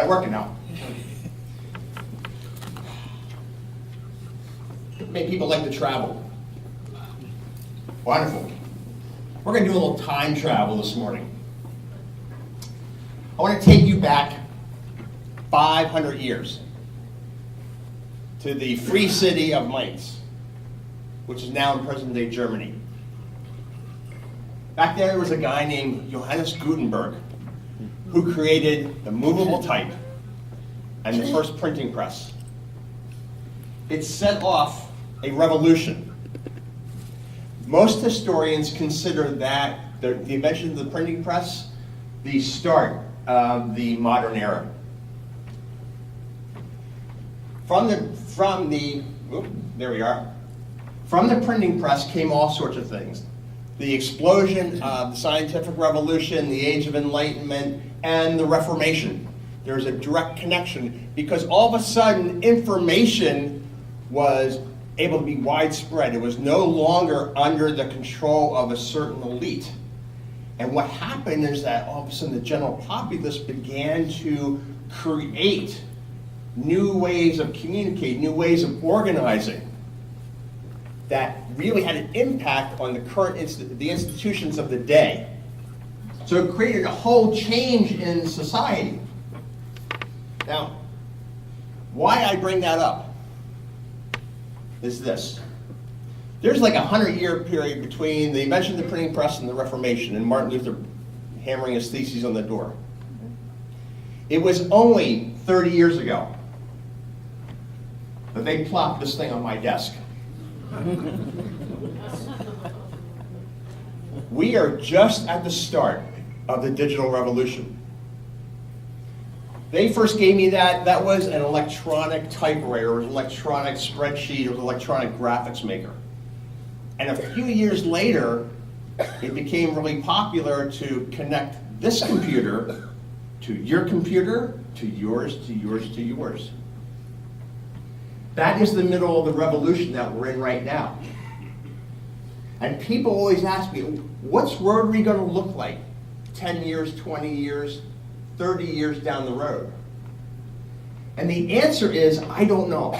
working now. Many people like to travel. Wonderful. We're going to do a little time travel this morning. I want to take you back 500 years to the free city of Mainz, which is now in present-day Germany. Back then, there was a guy named Johannes Gutenberg who created the movable type and the first printing press. It set off a revolution. Most historians consider that the invention of the printing press the start of the modern era. From the printing press came all sorts of things. The explosion of the scientific revolution, the Age of Enlightenment, and the Reformation. There's a direct connection because all of a sudden information was able to be widespread. It was no longer under the control of a certain elite. And what happened is that all of a sudden the general populace began to create new ways of communicating, new ways of organizing that really had an impact on the current the institutions of the day. So it created a whole change in society. Now, why I bring that up is this. There's like a 100-year period between the invention of the printing press and the Reformation and Martin Luther hammering his theses on the door. It was only 30 years ago that they plopped this thing on my desk. We are just at the start of the digital revolution. They first gave me that was an electronic typewriter, it was an electronic spreadsheet, it was an electronic graphics maker. And a few years later, it became really popular to connect this computer to your computer, to yours, to yours, to yours. That is the middle of the revolution that we're in right now. And people always ask me, what's Rotary going to look like 10 years, 20 years, 30 years down the road? And the answer is, I don't know.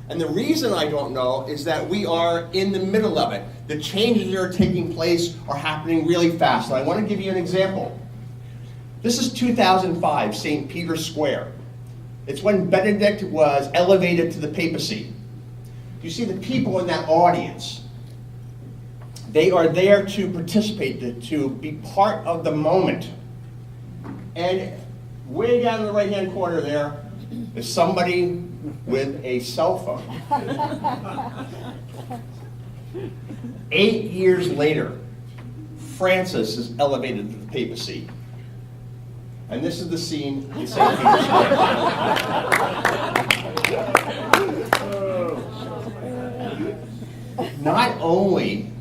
And the reason I don't know is that we are in the middle of it. The changes that are taking place are happening really fast. And I want to give you an example. This is 2005, St. Peter's Square. It's when Benedict was elevated to the papacy. You see the people in that audience. They are there to participate, to be part of the moment. And way down in the right-hand corner there is somebody with a cell phone. 8 years later, Francis is elevated to the papacy. And this is the scene in St. Peter's Square. Not only,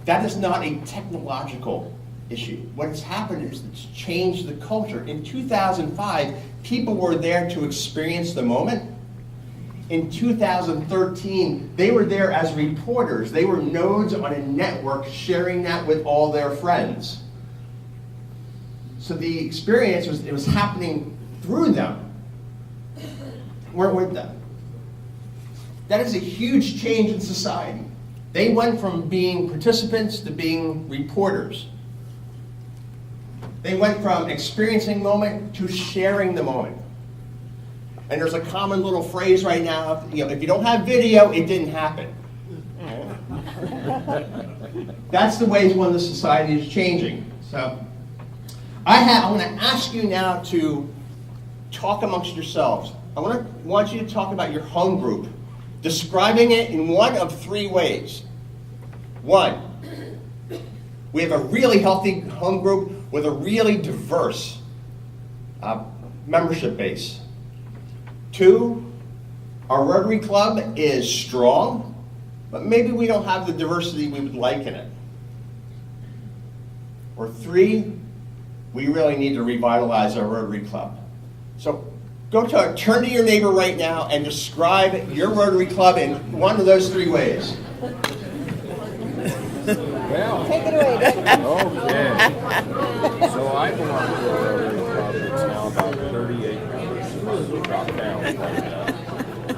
that is not a technological issue. What has happened is it's changed the culture. In 2005, people were there to experience the moment. In 2013, they were there as reporters. They were nodes on a network sharing that with all their friends. So the experience was happening through them. We're with them. That is a huge change in society. They went from being participants to being reporters. They went from experiencing the moment to sharing the moment. And there's a common little phrase right now, if you don't have video, it didn't happen. That's the way one of the society is changing. So I want to ask you now to talk amongst yourselves. I want you to talk about your home group, describing it in one of three ways. One, we have a really healthy home group with a really diverse membership base. Two, our Rotary Club is strong, but maybe we don't have the diversity we would like in it. Or three, we really need to revitalize our Rotary Club. So turn to your neighbor right now and describe your Rotary Club in one of those three ways. Well, Take it away, David. Okay. So I belong to a Rotary Club that's now about 38 members. not found right now.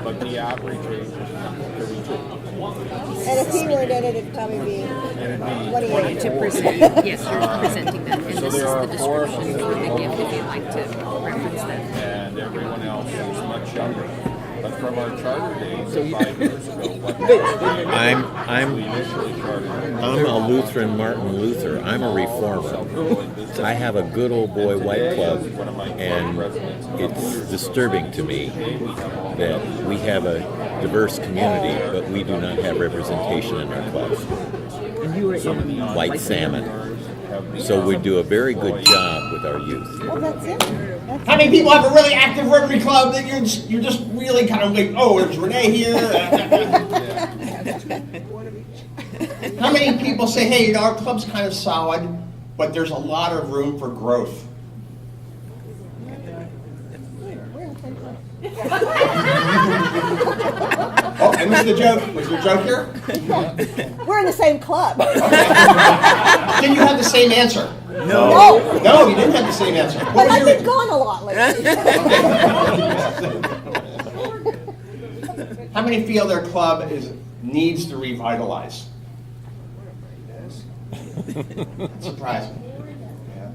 But the average age is 32. And if he were in it, it'd probably be It'd be 28. To present, yes, you're presenting them, and So this is there the are four of description them. for the gift if you'd like to reference that. And everyone else is much younger. But from our charter days 5 years ago, what happened? We initially chartered. I'm a Lutheran Martin Luther. I'm a reformer. I have a good old boy white club, and it's disturbing to me that we have a diverse community, but we do not have representation in our clubs. White salmon. So we do a very good job with our youth. Well, that's it. How many people have a really active Rotary Club that you're just really kind of like, oh, there's Renee here? How many people say, hey, our club's kind of solid, but there's a lot of room for growth? Oh, I missed the joke. Was there a joke here? We're in the same club. Didn't you have the same answer? No. No, you didn't have the same answer. What But was I've your been gone a lot lately. How many feel their club needs to revitalize? Surprising. Yeah.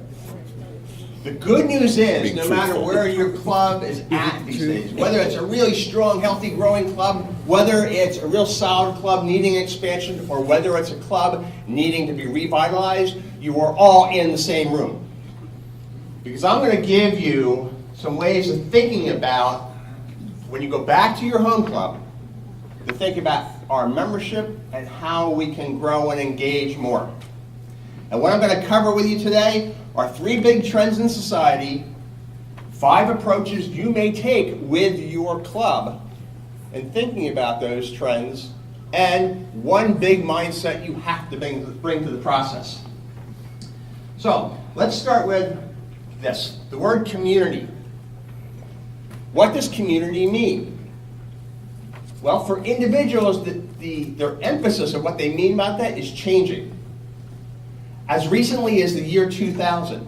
The good news is, Big no matter truthful. where your club is at these days, whether it's a really strong, healthy, growing club, whether it's a real solid club needing expansion, or whether it's a club needing to be revitalized, you are all in the same room. Because I'm going to give you some ways of thinking about, when you go back to your home club, to think about our membership and how we can grow and engage more. And what I'm going to cover with you today are 3 big trends in society, 5 approaches you may take with your club in thinking about those trends, and 1 big mindset you have to bring to the process. So let's start with this, the word community. What does community mean? Well, for individuals, their emphasis of what they mean about that is changing. As recently as the year 2000,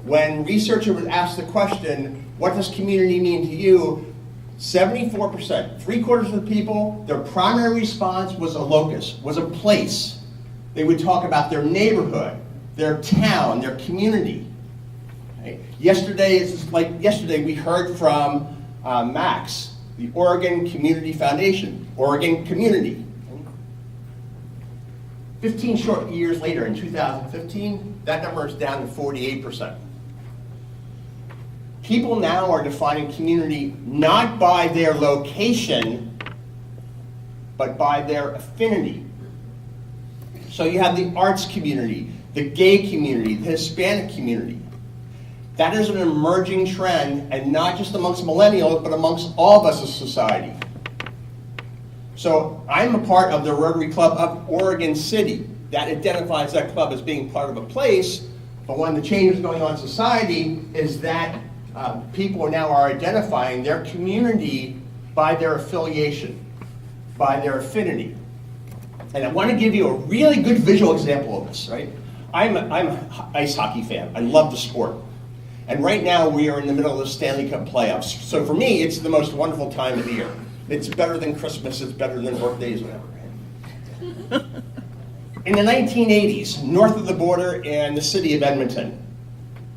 when researchers would ask the question, what does community mean to you? 74%, 3/4 of the people, their primary response was a locus, was a place. They would talk about their neighborhood, their town, their community. Right? Yesterday we heard from Max, the Oregon Community Foundation, Oregon Community. 15 short years later, in 2015, that number is down to 48%. People now are defining community not by their location, but by their affinity. So you have the arts community, the gay community, the Hispanic community. That is an emerging trend, and not just amongst millennials, but amongst all of us as society. So I'm a part of the Rotary Club of Oregon City. That identifies that club as being part of a place, but one of the changes going on in society is that people now are identifying their community by their affiliation, by their affinity. And I want to give you a really good visual example of this, right? I'm an ice hockey fan. I love the sport. And right now we are in the middle of the Stanley Cup playoffs. So for me, it's the most wonderful time of the year. It's better than Christmas, it's better than birthdays, whatever. Right? In the 1980s, north of the border in the city of Edmonton,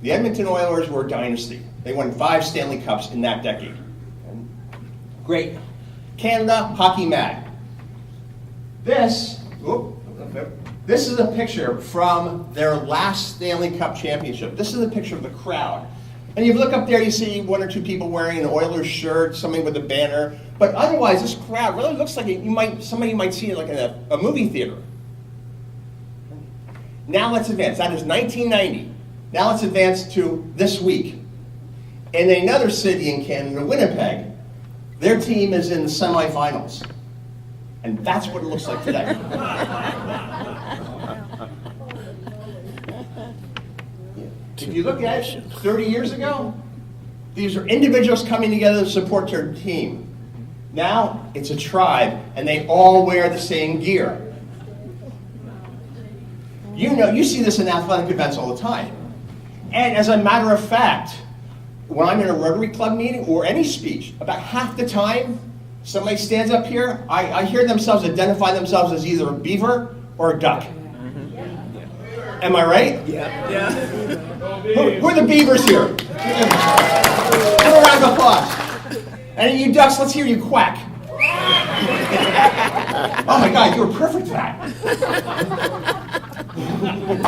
the Edmonton Oilers were a dynasty. They won 5 Stanley Cups in that decade. Great. Canada, hockey mad. This is a picture from their last Stanley Cup championship. This is a picture of the crowd. And you look up there, you see 1 or 2 people wearing an Oilers shirt, somebody with a banner. But otherwise, this crowd really looks like somebody might see it like in a movie theater. Now let's advance. That is 1990. Now let's advance to this week. In another city in Canada, Winnipeg, their team is in the semifinals. And that's what it looks like today. If you look at it 30 years ago, these are individuals coming together to support their team. Now it's a tribe, and they all wear the same gear. You see this in athletic events all the time. And as a matter of fact, when I'm in a Rotary Club meeting or any speech, about half the time somebody stands up here, I hear themselves identify themselves as either a beaver or a duck. Am I right? Yeah. Who are the beavers here? Give a round of applause. And you ducks, let's hear you quack. Oh my God, you were perfect for that.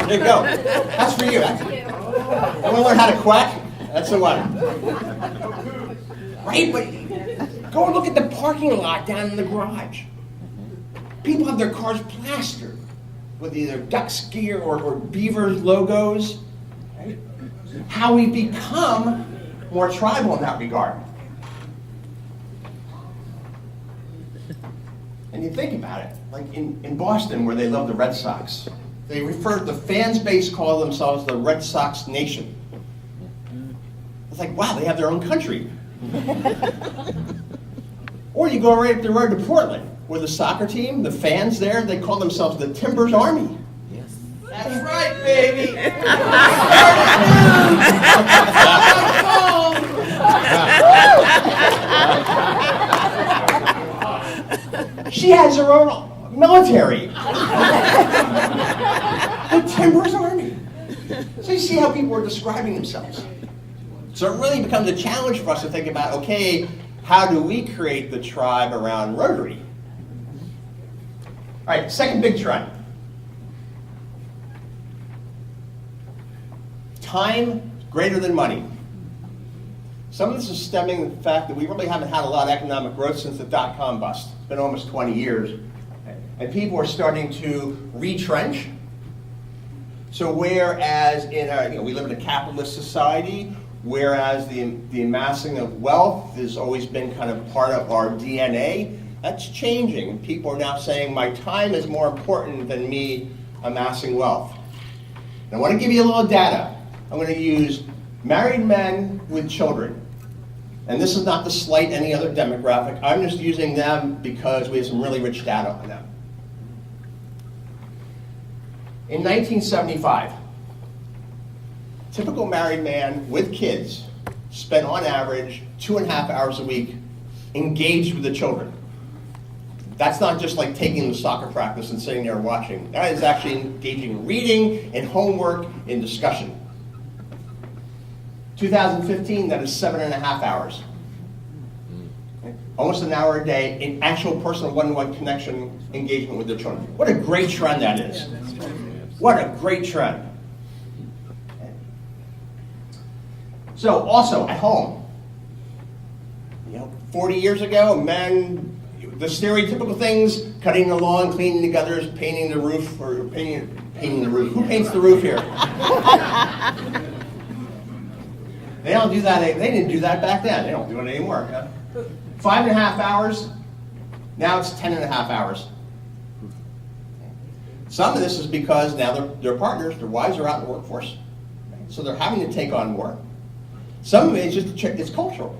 There you go. That's for you. You want to learn how to quack? That's the one. Right? But go and look at the parking lot down in the garage. People have their cars plastered with either ducks gear or beavers logos. Right? How we become more tribal in that regard. And you think about it, like in Boston where they love the Red Sox, the fans base call themselves the Red Sox Nation. It's like, wow, they have their own country. Or you go right up the road to Portland, where the soccer team, the fans there, they call themselves the Timbers Army. Yes. That's right, baby. She has her own military. The Timbers Army. So you see how people are describing themselves. So it really becomes a challenge for us to think about, okay, how do we create the tribe around Rotary? All right, second big trend. Time greater than money. Some of this is stemming from the fact that we really haven't had a lot of economic growth since the dot-com bust. It's been almost 20 years. And people are starting to retrench. So whereas we live in a capitalist society, whereas the amassing of wealth has always been kind of part of our DNA, that's changing. People are now saying my time is more important than me amassing wealth. And I want to give you a little data. I'm going to use married men with children. And this is not to slight any other demographic. I'm just using them because we have some really rich data on them. In 1975, typical married man with kids spent on average 2.5 hours a week engaged with the children. That's not just like taking the soccer practice and sitting there watching. That is actually engaging in reading, in homework, in discussion. 2015, that is 7.5 hours. Okay. Almost an hour a day in actual personal one-to-one connection engagement with their children. What a great trend that is. What a great trend. So also at home, 40 years ago, men, the stereotypical things, cutting the lawn, cleaning the gutters, painting the roof, or painting the roof. Who paints the roof here? They don't do that. They didn't do that back then. They don't do it anymore. 5.5 hours. Now it's 10.5 hours. Some of this is because now their partners, their wives are out in the workforce, so they're having to take on more. Some of it is just it's cultural.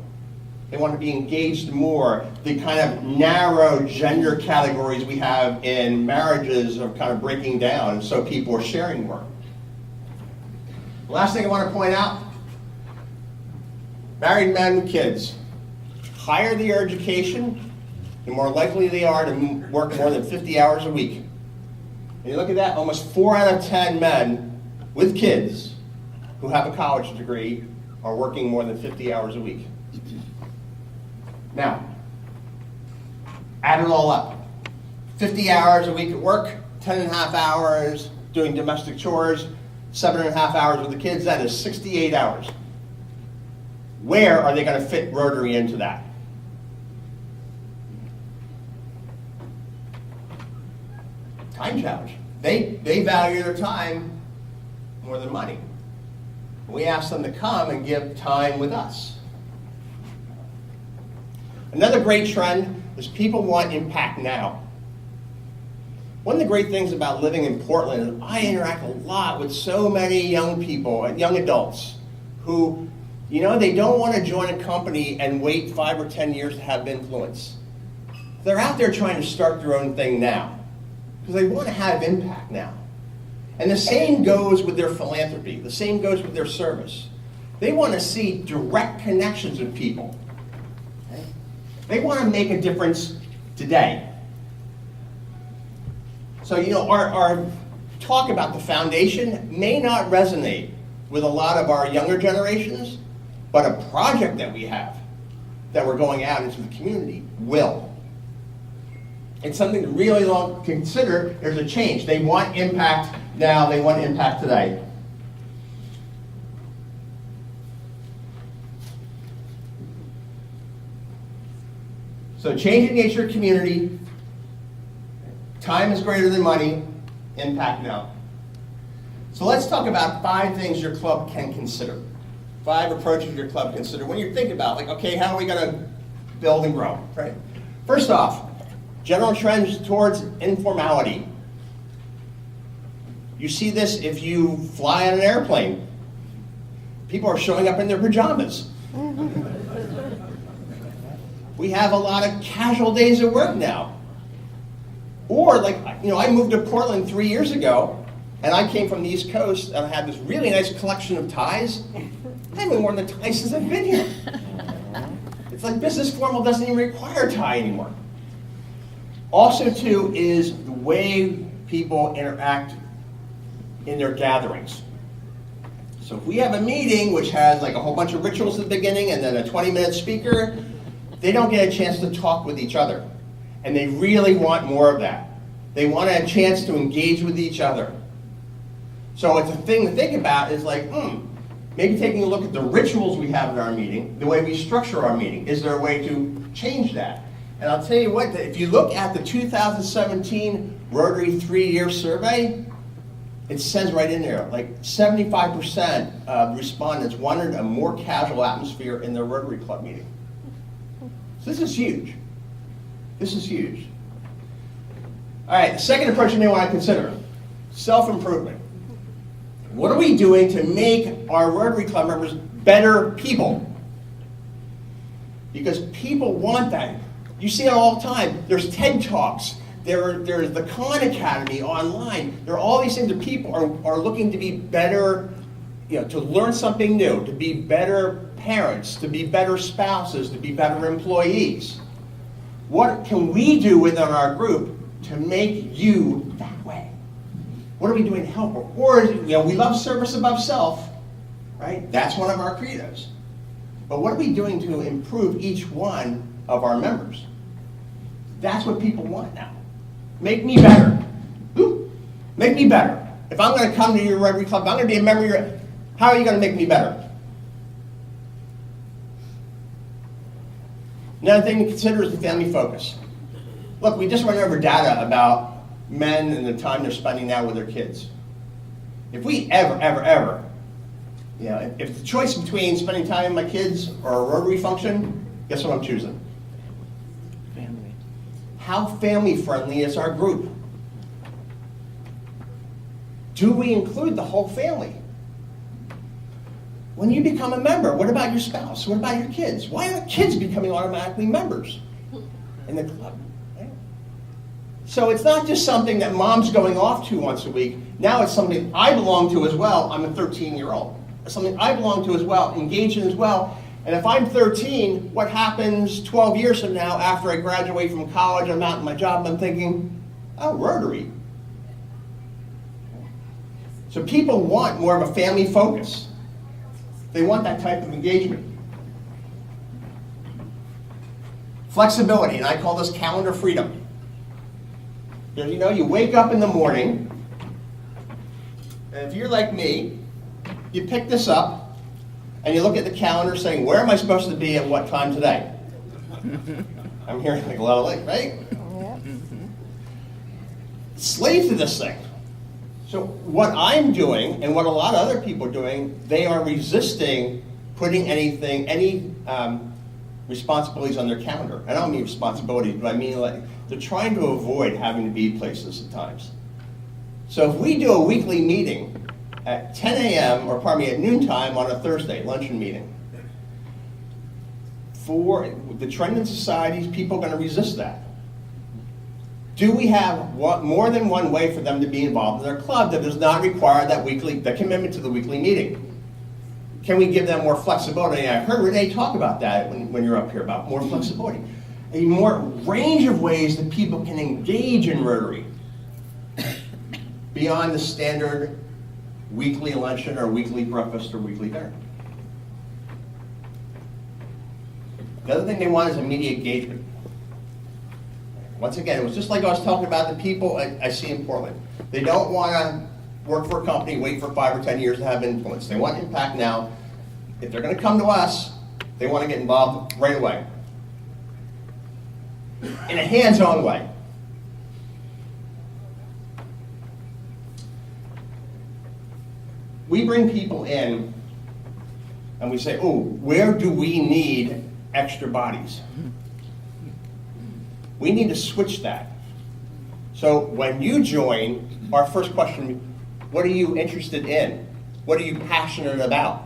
They want to be engaged more. The kind of narrow gender categories we have in marriages are kind of breaking down, and so people are sharing more. The last thing I want to point out, married men with kids. Higher their education, the more likely they are to work more than 50 hours a week. And you look at that, almost 4 out of 10 men with kids who have a college degree are working more than 50 hours a week. Now, add it all up. 50 hours a week at work, 10.5 hours doing domestic chores, 7.5 hours with the kids, that is 68 hours. Where are they going to fit Rotary into that? Time challenge. They value their time more than money. We ask them to come and give time with us. Another great trend is people want impact now. One of the great things about living in Portland is I interact a lot with so many young people, young adults, who, they don't want to join a company and wait 5 or 10 years to have influence. They're out there trying to start their own thing now, because they want to have impact now. And the same goes with their philanthropy. The same goes with their service. They want to see direct connections with people. Okay? They want to make a difference today. So, our talk about the foundation may not resonate with a lot of our younger generations, but a project that we have that we're going out into the community will. It's something to really consider. There's a change. They want impact now. They want impact today. So changing the nature of community, time is greater than money, impact now. So let's talk about 5 things your club can consider. 5 approaches your club can consider when you think about, like, okay, how are we going to build and grow, right? First off, general trends towards informality. You see this if you fly on an airplane. People are showing up in their pajamas. We have a lot of casual days at work now. Or, like, I moved to Portland 3 years ago, and I came from the East Coast, and I had this really nice collection of ties. I haven't worn the tie since I've been here. It's like business formal doesn't even require a tie anymore. Also, too, is the way people interact in their gatherings. So if we have a meeting which has like a whole bunch of rituals at the beginning and then a 20-minute speaker, they don't get a chance to talk with each other. And they really want more of that. They want a chance to engage with each other. So it's a thing to think about is like, maybe taking a look at the rituals we have in our meeting, the way we structure our meeting. Is there a way to change that? And I'll tell you what, if you look at the 2017 Rotary 3-year survey, it says right in there, like 75% of respondents wanted a more casual atmosphere in their Rotary Club meeting. So this is huge. This is huge. All right, the second approach you may want to consider, self-improvement. What are we doing to make our Rotary Club members better people? Because people want that. You see it all the time. There's TED Talks. There's the Khan Academy online. There are all these things that people are looking to be better, to learn something new, to be better parents, to be better spouses, to be better employees. What can we do within our group to make you that way? What are we doing to help? Or we love service above self, right? That's one of our credos. But what are we doing to improve each one of our members? That's what people want now. Make me better. Ooh, make me better. If I'm going to come to your Rotary Club, I'm going to be a member of your... How are you going to make me better? Another thing to consider is the family focus. Look, we just went over data about men and the time they're spending now with their kids. If we ever, if the choice between spending time with my kids or a Rotary function, guess what I'm choosing? Family. How family friendly is our group? Do we include the whole family? When you become a member, what about your spouse? What about your kids? Why aren't kids becoming automatically members in the club? Right? So it's not just something that mom's going off to once a week. Now it's something I belong to as well. I'm a 13-year-old. It's something I belong to as well, engage in as well. And if I'm 13, what happens 12 years from now after I graduate from college, I'm out in my job, I'm thinking, oh, Rotary. So people want more of a family focus. They want that type of engagement. Flexibility, and I call this calendar freedom. Because you wake up in the morning, and if you're like me, you pick this up, and you look at the calendar saying, where am I supposed to be at what time today? I'm hearing like a lot of like, right? Yeah. Slave to this thing. So what I'm doing, and what a lot of other people are doing, they are resisting putting any responsibilities on their calendar. I don't mean responsibilities, but I mean like they're trying to avoid having to be places at times. So if we do a weekly meeting at 10 a.m., or pardon me, at noontime on a Thursday, luncheon meeting, for the trend in society, people are going to resist that. Do we have more than one way for them to be involved in their club that does not require that commitment to the weekly meeting? Can we give them more flexibility? I heard Renee talk about that when you're up here, about more flexibility. A more range of ways that people can engage in Rotary beyond the standard weekly luncheon or weekly breakfast or weekly dinner. The other thing they want is immediate engagement. Once again, it was just like I was talking about the people I see in Portland. They don't want to work for a company, wait for 5 or 10 years to have influence. They want impact now. If they're going to come to us, they want to get involved right away. In a hands-on way. We bring people in and we say, oh, where do we need extra bodies? We need to switch that. So when you join, our first question, what are you interested in? What are you passionate about?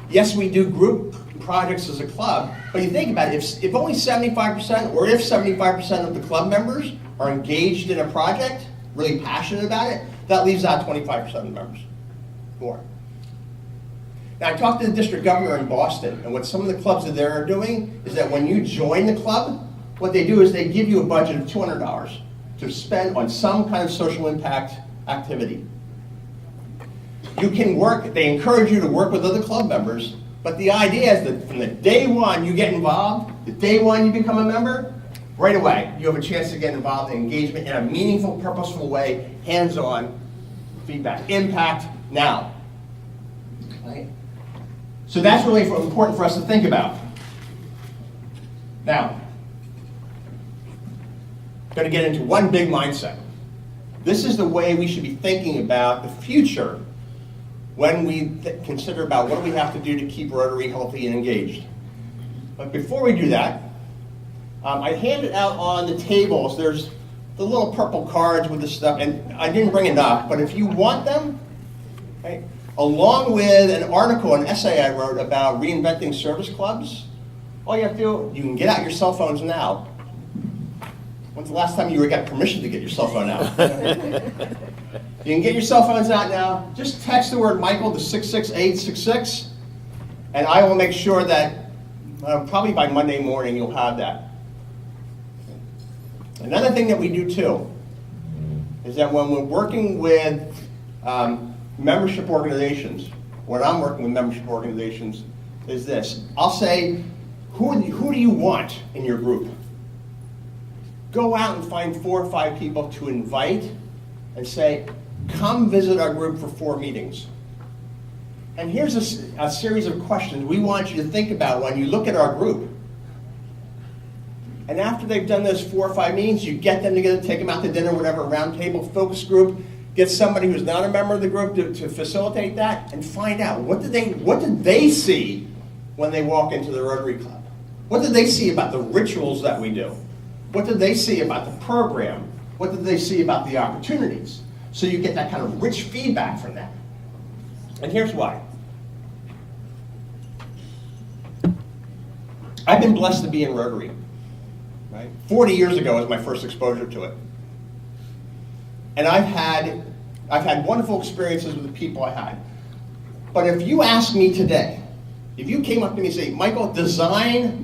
Yes, we do group projects as a club, but you think about it, if only 75% or if 75% of the club members are engaged in a project, really passionate about it, that leaves out 25% of the members who aren't. Now, I talked to the district governor in Boston, and what some of the clubs there are doing is that when you join the club, what they do is they give you a budget of $200 to spend on some kind of social impact activity. You can work, they encourage you to work with other club members, but the idea is that from the day one you get involved, the day one you become a member, right away you have a chance to get involved in engagement in a meaningful, purposeful way, hands-on feedback, impact now. Right? So that's really important for us to think about. Now, I'm going to get into one big mindset. This is the way we should be thinking about the future when we consider about what do we have to do to keep Rotary healthy and engaged. But before we do that, I handed out on the tables, there's the little purple cards with the stuff, and I didn't bring enough, but if you want them, okay, along with an article, an essay I wrote about reinventing service clubs, all you have to do, you can get out your cell phones now. When's the last time you got permission to get your cell phone out? You can get your cell phones out now. Just text the word Michael to 66866, and I will make sure that probably by Monday morning you'll have that. Another thing that we do too is that when we're working with membership organizations, when I'm working with membership organizations, is this. I'll say, who do you want in your group? Go out and find 4 or 5 people to invite and say, come visit our group for 4 meetings. And here's a series of questions we want you to think about when you look at our group. And after they've done those 4 or 5 meetings, you get them together, take them out to dinner, whatever, round table, focus group, get somebody who's not a member of the group to facilitate that, and find out what did they see when they walk into the Rotary Club? What did they see about the rituals that we do? What did they see about the program? What did they see about the opportunities? So you get that kind of rich feedback from them. And here's why. I've been blessed to be in Rotary. Right? 40 years ago was my first exposure to it. And I've had wonderful experiences with the people I had. But if you ask me today, if you came up to me and say, Michael, design